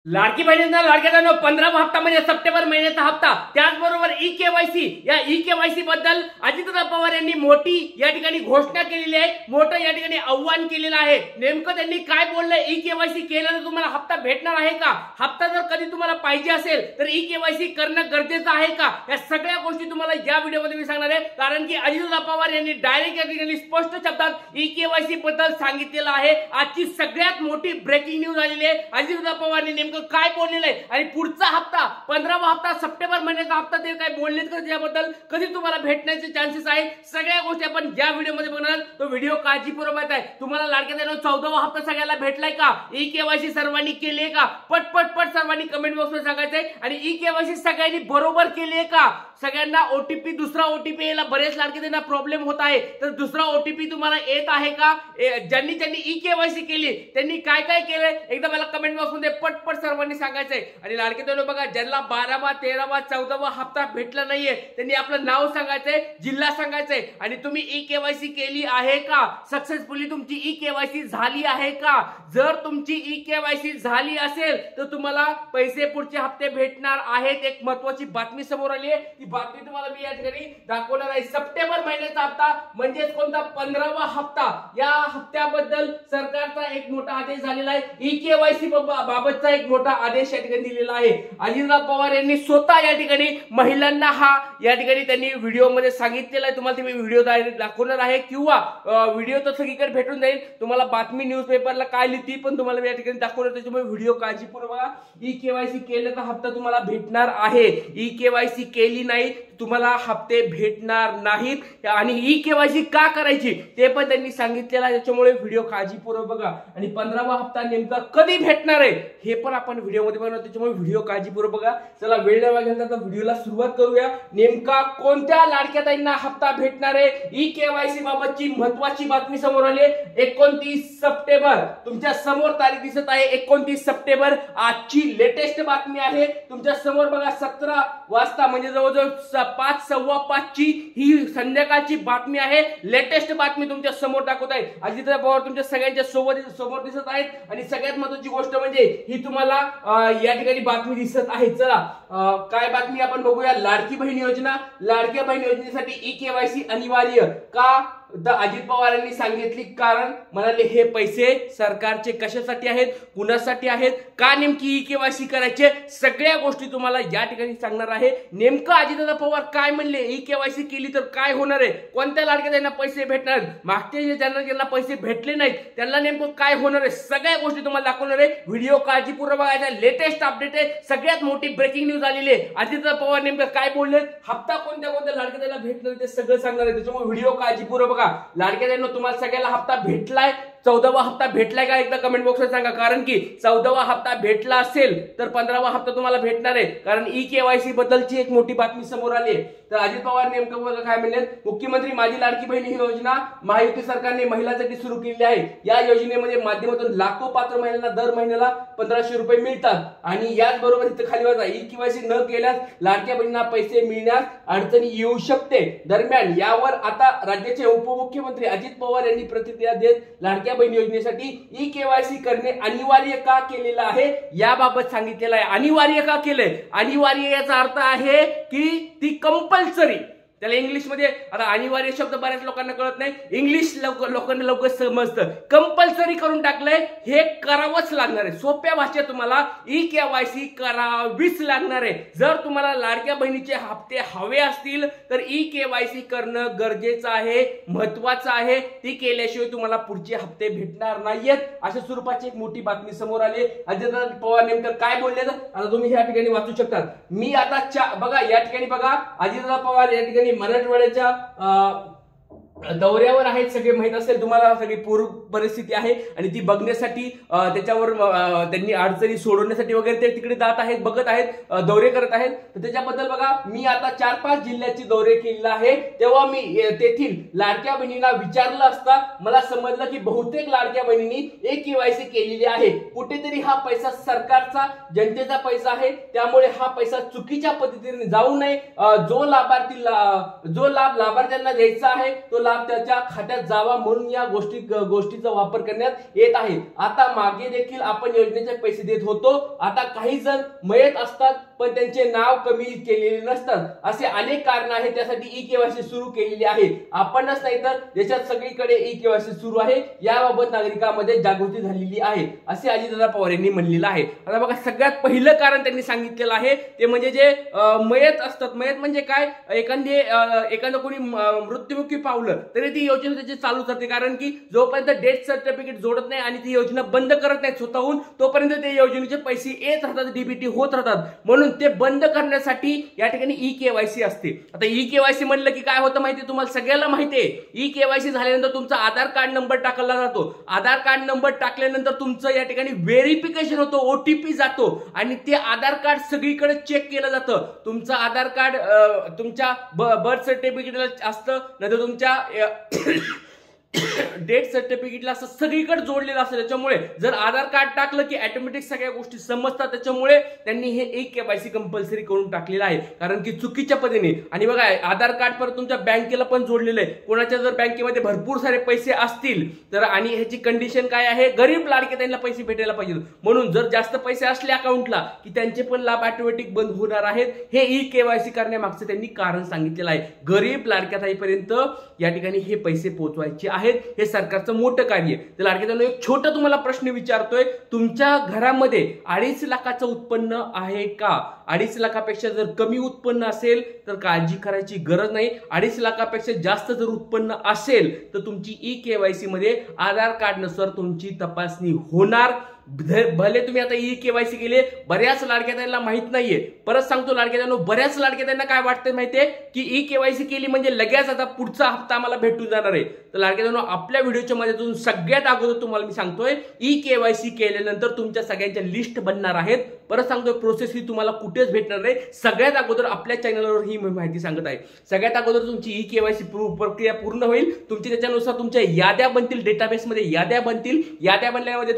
लाडकी बहिणींना लाडक्या 15वा हप्ता म्हणजे सप्टेंबर महिन्याचा हप्ता, त्याचबरोबर ई केवायसी, या ई केवायसी बद्दल अजितदादा पवार यांनी मोठी या ठिकाणी घोषणा केलेली आहे, मोठं या ठिकाणी आव्हान केलेलं आहे। नेमकं त्यांनी काय बोललंय, ई केवायसी केल्यानं तुम्हाला हप्ता भेटणार आहे का, हप्ता जर कधी तुम्हाला पाहिजे असेल तर ई केवायसी करणं गरजेचं आहे का, या सगळ्या गोष्टी तुम्हाला या व्हिडिओमध्ये मी सांगणार आहे। कारण की अजितदादा पवार यांनी डायरेक्ट या ठिकाणी स्पष्ट शब्दात ई केवायसी बद्दल सांगितलेलं आहे। आजची सगळ्यात मोठी ब्रेकिंग न्यूज आलेली आहे। अजितदादा पवार यांनी काय बोललेलं आहे आणि पुढचा हप्ता 15वा हप्ता सप्टेंबर महिन्याचा हप्ता ते काय बोललेत का, त्याबद्दल कधी तुम्हाला भेटण्याचे चान्सेस आहेत, सगळ्या गोष्टी आपण या व्हिडिओमध्ये बघणार। तो व्हिडिओ काळजीपूर्वक आहे। तुम्हाला लाडक्या 14वा हप्ता सगळ्याला भेटलाय का, ई केवायसी सर्वांनी केली आहे का, पट सर्वांनी कमेंट बॉक्समध्ये सांगायचंय। आणि ई केवायसी सगळ्यांनी बरोबर केली आहे का, सगळ्यांना ओटीपी दुसरा ओटीपी यायला बरेच लाडक्यांना प्रॉब्लेम होत आहे, तर दुसरा ओटीपी तुम्हाला येत आहे का, ज्यांनी ई केवायसी केली त्यांनी काय काय केलंय एकदा मला कमेंट बॉक्समध्ये पट सर्वांनी सांगायचंय। आणि लाडके बघा, ज्यांना 12वा 13वा 14वा हप्ता भेटला नाहीये त्यांनी आपलं नाव सांगायचंय, जिल्हा सांगायचंय आणि तुम्ही ई केवायसी केली आहे का, सक्सेसफुली तुमची ई केवायसी झाली आहे का। जर तुमची ई केवायसी झाली असेल तर तुम्हाला पैसे पुढचे हप्ते भेटणार आहेत। एक महत्त्वाची बातमी समोर आली आहे, ती बातमी तुम्हाला मी या ठिकाणी दाखवणार आहे। सप्टेंबर महिन्याचा हप्ता म्हणजे कोणता, 15वा हप्ता, या हप्त्याबद्दल सरकारचा एक मोठा आदेश झालेला आहे। ई केवायसी बाबतचा एक मोठा आदेश या ठिकाणी दिलेला आहे। अजितदादा पवार यांनी स्वतः या ठिकाणी महिलांना हा या ठिकाणी त्यांनी व्हिडिओमध्ये सांगितलेलं आहे। तुम्हाला मी व्हिडिओ दाखवणार आहे किंवा व्हिडिओ तर सगळीकडे भेटून जाईल, तुम्हाला बातमी न्यूज पेपरला काय लिहिली पण तुम्हाला या ठिकाणी दाखवणार, त्याच्यामुळे व्हिडिओ काळजीपूर्वक बघा। ई केवायसी केलं तर हप्ता तुम्हाला भेटणार आहे, ई केवायसी केली नाही तुम्हाला हप्ते भेटणार नाहीत। आणि ई केवायसी का करायची ते पण त्यांनी सांगितलेलं आहे, त्याच्यामुळे व्हिडिओ काळजीपूर्वक बघा। आणि 15वा हप्ता नेमका कधी भेटणार आहे हे पण आपण व्हिडिओमध्ये बघणार, त्याच्यामुळे व्हिडिओ काळजीपूर्वक बघा। चला वेळ न घालता आता व्हिडिओला सुरुवात करूया। नेमका कोणत्या लाडक्या ताईंना हप्ता भेटणार आहे, ई केवायसी बाबतची महत्त्वाची बातमी समोर आली आहे। 29 सप्टेंबर तुमच्या समोर तारीख दिसत आहे, 29 सप्टेंबर आजची लेटेस्ट बातमी आहे तुमच्या समोर बघा। 17 वाजता म्हणजे जवळजवळ 5:15 ची ही संध्याकाळची बातमी आहे, लेटेस्ट बातमी तुमच्या समोर दाखवत आहे। अजितदादा पवार तुमच्या सगळ्यांच्या समोर दिसत आहेत आणि सगळ्यात महत्त्वाची गोष्ट म्हणजे ही तुम्हाला या ठिकाणी बातमी दिसत आहे। चला काय बातमी आपण बघूया। लाडकी बहीण योजना, लाडक्या बहीण योजनेसाठी ई केवायसी अनिवार्य का, अजित पवार यांनी सांगितली कारण म्हणाले हे पैसे सरकारचे कशासाठी आहेत, कुणासाठी आहेत, का नेमकी ई केवायसी करायचे, सगळ्या गोष्टी तुम्हाला या ठिकाणी सांगणार आहे। नेमकं अजितदादा पवार काय म्हणले, ई केवायसी केली तर काय होणार आहे, कोणत्या लाडक्या त्यांना पैसे भेटणार, मागचे जे ज्यांना पैसे भेटले नाहीत त्यांना नेमकं काय होणार आहे, सगळ्या गोष्टी तुम्हाला दाखवणार आहे। व्हिडिओ काळजीपूर्वक बघायचा, लेटेस्ट अपडेट आहे, सगळ्यात मोठी ब्रेकिंग न्यूज आलेली आहे। अजितदादा पवार नेमकं काय बोलले, हप्ता कोणत्या लाडक्या त्यांना भेटणार ते सगळं सांगणार आहे, त्याच्यामुळे व्हिडिओ काळजीपूर्वक लाडक्या तुम्हाला सगळ्याला हप्ता भेटलाय, 14वा हप्ता भेटलाय का एकदा कमेंट बॉक्समध्ये सांगा। कारण की 14वा हप्ता भेटला असेल तर 15वा हप्ता तुम्हाला भेटणार आहे, कारण ई केवायसी बद्दलची एक मोठी बातमी समोर आली आहे। तर अजित पवार नेमकं काय म्हणले, मुख्यमंत्री माझी लाडकी बहीण ही योजना महायुती सरकारने महिलांसाठी सुरू केली आहे। या योजनेमध्ये माध्यमातून लाखो पात्र महिलांना दर महिन्याला 1500 रुपये मिळतात आणि याचबरोबर इथं खाली वाचा, ई केवायसी न केल्यास लाडक्या बहिणींना पैसे मिळण्यास अडचणी येऊ शकते। दरम्यान यावर आता राज्याचे उपमुख्यमंत्री अजित पवार यांनी प्रतिक्रिया देत लाडक्या बहीण योजनेसाठी ई केवायसी करणे अनिवार्य का केलेलं आहे याबाबत सांगितलेलं आहे। अनिवार्य का केलंय, अनिवार्य याचा अर्थ आहे की ती कंपल्सरी, त्याला इंग्लिश मध्ये आता अनिवार्य शब्द बऱ्याच लोकांना कळत नाही, इंग्लिश लोकांना लवकर समजतं, कंपल्सरी करून टाकलंय, हे करावंच लागणार आहे। सोप्या भाषेत तुम्हाला ई केवायसी करावीच लागणार आहे। जर तुम्हाला लाडक्या बहिणीचे हप्ते हवे असतील तर ई केवायसी करणं गरजेचं आहे, महत्वाचं आहे, ती केल्याशिवाय तुम्हाला पुढचे हप्ते भेटणार नाहीयेत, अशा स्वरूपाची एक मोठी बातमी समोर आली। अजितदादा पवार नेमकं काय बोलले आता तुम्ही या ठिकाणी वाचू शकता। मी आता बघा या ठिकाणी बघा, अजितदादा पवार या ठिकाणी मराठवाड्याच्या दौऱ्यावर आहेत, सगळे माहित असेल तुम्हाला, सगळी पूर परिस्थिती आहे आणि ती बघण्यासाठी त्याच्यावर त्यांनी अडचणी सोडवण्यासाठी वगैरे ते तिकडे जात आहेत, बघत आहेत, दौरे करत आहेत। तर त्याच्याबद्दल बघा, मी आता 4-5 जिल्ह्याचे दौरे केलेला आहे, तेव्हा मी तेथील लाडक्या बहिणींना विचारलं असता मला समजलं की बहुतेक लाडक्या बहिणींनी ई केवायसी केलेली आहे। कुठेतरी हा पैसा सरकारचा, जनतेचा पैसा आहे, त्यामुळे हा पैसा चुकीच्या पद्धतीने जाऊ नये, जो लाभ लाभार्थ्यांना द्यायचा आहे तो लाभ त्याच्या खात्यात जावा म्हणून या गोष्टीचा वापर करण्यात येत आहे। आता मागे देखील आपण योजनेचे पैसे देत होतो, आता काही जण मयत असतात पण त्यांचे नाव कमी केलेले नसतात, असे अनेक कारण आहेत, त्यासाठी ई केवायसी सुरू केलेली आहे। आपणच नाही तर देशात सगळीकडे ई केवायसी सुरू आहे, याबाबत नागरिकांमध्ये जागृती झालेली आहे असे अजितदादा पवार यांनी म्हणलेलं आहे। आता बघा, सगळ्यात पहिलं कारण त्यांनी सांगितलेलं आहे ते म्हणजे जे मयत असतात, मयत म्हणजे काय, एखादं कोणी मृत्युमुखी पावलं तरी ती योजना त्याची चालू करते, कारण की जोपर्यंत डेथ सर्टिफिकेट जोडत नाही आणि ती योजना बंद करत नाही स्वतःहून, तोपर्यंत ते योजनेचे पैसे येत राहतात, डीबीटी होत राहतात, म्हणून ते बंद करण्यासाठी या ठिकाणी ई केवायसी असते। आता ई केवायसी म्हणलं की काय होतं माहिती, तुम्हाला सगळ्याला माहिती आहे, ई केवायसी झाल्यानंतर तुमचा आधार कार्ड नंबर टाकला जातो, आधार कार्ड नंबर टाकल्यानंतर तुमचं या ठिकाणी व्हेरिफिकेशन होतं, ओटीपी जातो आणि ते आधार कार्ड सगळीकडे चेक केलं जातं। तुमचं आधार कार्ड तुमच्या बर्थ सर्टिफिकेटला असतं, नाही तर तुमच्या डेथ सर्टिफिकेटला असं सगळीकडे जोडलेलं असतं, त्याच्यामुळे जर आधार कार्ड टाकलं की ऑटोमॅटिक सगळ्या गोष्टी समजतात, त्याच्यामुळे त्यांनी हे ई केवायसी कंपल्सरी करून टाकलेलं आहे, कारण की चुकीच्या पद्धतीने। आणि बघा, आधार कार्ड परत तुमच्या बँकेला पण जोडलेलं आहे, कोणाच्या जर बँकेमध्ये भरपूर सारे पैसे असतील तर, आणि ह्याची कंडिशन काय आहे, गरीब लाडके त्यांना पैसे भेटायला पाहिजे, म्हणून जर जास्त पैसे असले अकाउंटला की त्यांचे पण लाभ ऑटोमॅटिक बंद होणार आहेत, हे ई केवायसी करण्यामागचं त्यांनी कारण सांगितलेलं आहे। गरीब लाडक्या ताईपर्यंत या ठिकाणी हे पैसे पोहोचवायचे आहेत, हे सरकारचं मोठं कार्य। तर लाडक्यानो, एक छोटा तुम्हाला प्रश्न विचारतोय, तुमच्या घरामध्ये 2.5 लाखाचं उत्पन्न आहे का? 2.5 लाखापेक्षा जर कमी उत्पन्न असेल तर काळजी करायची गरज नाही, 2.5 लाखापेक्षा जास्त जर उत्पन्न असेल तर तुमची ई केवायसी मध्ये आधार कार्ड नुसार तुमची तपासणी होणार। भले तुम्ही आता ई केवायसी केले, बऱ्याच लाडक्यातांना माहित नाहीये, परत सांगतो लाडक्यातांनो, बऱ्याच लाडक्यातांना काय वाटतं माहितीये की ई केवायसी केली म्हणजे लगेच आता पुढचा हप्ता आम्हाला भेटून जाणार आहे। तर लाडक्यातांनो, आपल्या व्हिडिओच्या माध्यमातून सगळ्यात अगोदर तुम्हाला मी सांगतोय, ई केवायसी केल्यानंतर तुमच्या सगळ्यांच्या लिस्ट बनणार आहेत। परत सांगतोय, प्रोसेस ही तुम्हाला कुठेच भेटणार नाही, सगळ्यात अगोदर आपल्या चॅनलवर ही माहिती सांगत आहे। सगळ्यात अगोदर तुमची ई केवायसी प्रक्रिया पूर्ण होईल, तुमची त्याच्यानुसार तुमच्या याद्या बनतील, डेटाबेसमध्ये याद्या बनतील, याद्या बनल्यामध्ये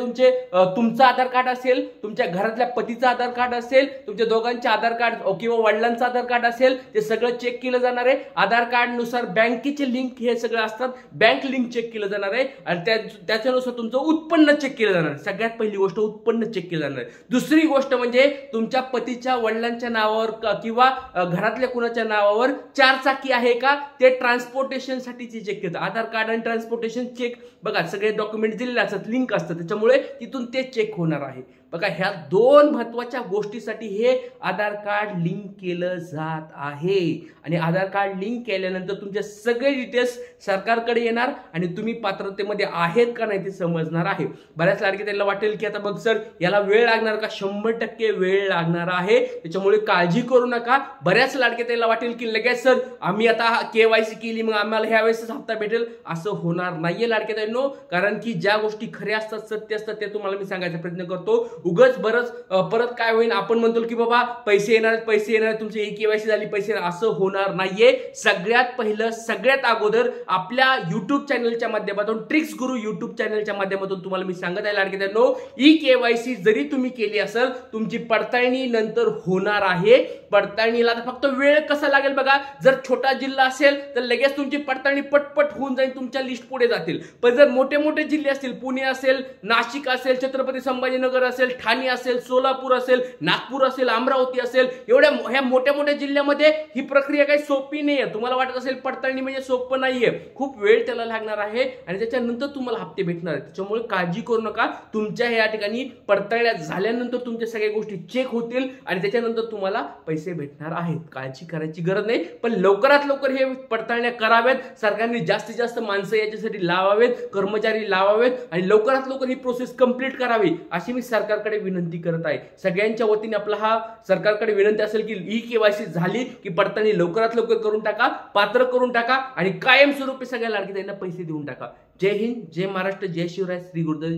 तुमचं आधार कार्ड असेल, तुमच्या घरातल्या पतीचं आधार कार्ड असेल, तुमच्या दोघांचे आधार कार्ड किंवा वडिलांचं आधार कार्ड असेल, ते सगळं चेक केलं जाणार आहे। आधार कार्ड नुसार बँकेचे लिंक हे सगळं असतात, बँक लिंक चेक केलं जाणार आहे आणि त्याच्यानुसार तुमचं उत्पन्न चेक केलं जाणार आहे। सगळ्यात पहिली गोष्ट उत्पन्न चेक केलं जाणार आहे। दुसरी गोष्ट म्हणजे तुमच्या पतीच्या वडिलांच्या नावावर किंवा घरातल्या कुणाच्या नावावर 4 चाकी आहे का, ते ट्रान्सपोर्टेशन साठीचे चेक केलं। आधार कार्ड आणि ट्रान्सपोर्टेशन चेक बघा, सगळे डॉक्युमेंट दिलेले असतात, लिंक असतं, त्याच्यामुळे तिथून ते चेक होणार आहे। बघा, ह्या 2 महत्वाच्या गोष्टीसाठी हे आधार कार्ड लिंक केलं जात आहे आणि आधार कार्ड लिंक केल्यानंतर तुमचे सगळे डिटेल्स सरकारकडे येणार आणि तुम्ही पात्रतेमध्ये आहेत का नाही ते समजणार आहे। बऱ्याच लाडके त्यांना वाटेल की आता बघ सर, याला वेळ लागणार का? 100% वेळ लागणार आहे, त्याच्यामुळे काळजी करू नका। बऱ्याच लाडके त्यांना वाटेल की लगेच सर आम्ही आता केवायसी केली मग आम्हाला ह्या वेळेस हप्ता भेटेल, असं होणार नाहीये लाडके ताईंनो, कारण की ज्या गोष्टी खऱ्या असतात, सत्य असतात, ते तुम्हाला मी सांगायचा प्रयत्न करतो। उगाच परत काय होईल, आपण म्हणतो की बाबा पैसे येणार, तुमची ई केवायसी झाली, पैसे असं होणार नाहीये। सगळ्यात पहिलं, सगळ्यात अगोदर आपल्या युट्यूब चॅनलच्या माध्यमातून, ट्रिक्स गुरु युट्यूब चॅनलच्या माध्यमातून तुम्हाला मी सांगत आहे लाडक्यानो, ई केवायसी जरी तुम्ही केली असेल, तुमची पडताळणी नंतर होणार आहे। पडताळणीला फक्त वेळ कसा लागेल बघा, जर छोटा जिल्हा असेल तर लगेच तुमची पडताळणी पटपट होऊन जाईल, तुमच्या लिस्ट पुढे जातील। पण जर मोठे मोठे जिल्हे असतील, पुणे असेल, नाशिक असेल, छत्रपती संभाजीनगर असेल, ठाणे असेल, सोलापूर असेल, नागपूर असेल, अमरावती असेल, ह्या मोठ्या मोठ्या जिल्ह्यामध्ये ही प्रक्रिया काही सोपी नाहीये। तुम्हाला वाटत असेल पडताळणी म्हणजे सोपं नाहीये, खूप वेळ त्याला लागणार आहे आणि त्याच्यानंतर तुम्हाला हप्ते भेटणार आहेत, त्याच्यामुळे काळजी करू नका। तुमच्या या ठिकाणी पडताळण्या झाल्यानंतर तुमच्या सगळ्या गोष्टी चेक होतील आणि त्याच्यानंतर तुम्हाला पैसे भेटणार आहेत, काळजी करायची गरज नाही। पण लवकरात लवकर हे पडताळण्या कराव्यात, सरकारने जास्तीत जास्त माणसं याच्यासाठी लावावेत, कर्मचारी लावावेत आणि लवकरात लवकर ही प्रोसेस कंप्लीट करावी अशी मी सरकारकडे विनंती करत आहे। सगळ्यांच्या वतीने आपला हा सरकारकडे विनंती असेल की ई केवायसी झाली की पडताळणी लवकरात लवकर करून टाका, पात्र करून टाका आणि कायमस्वरूपी सगळ्या लाडकी त्यांना पैसे देऊन टाका। जय हिंद, जय महाराष्ट्र, जय शिवराय, श्री गुरुदेव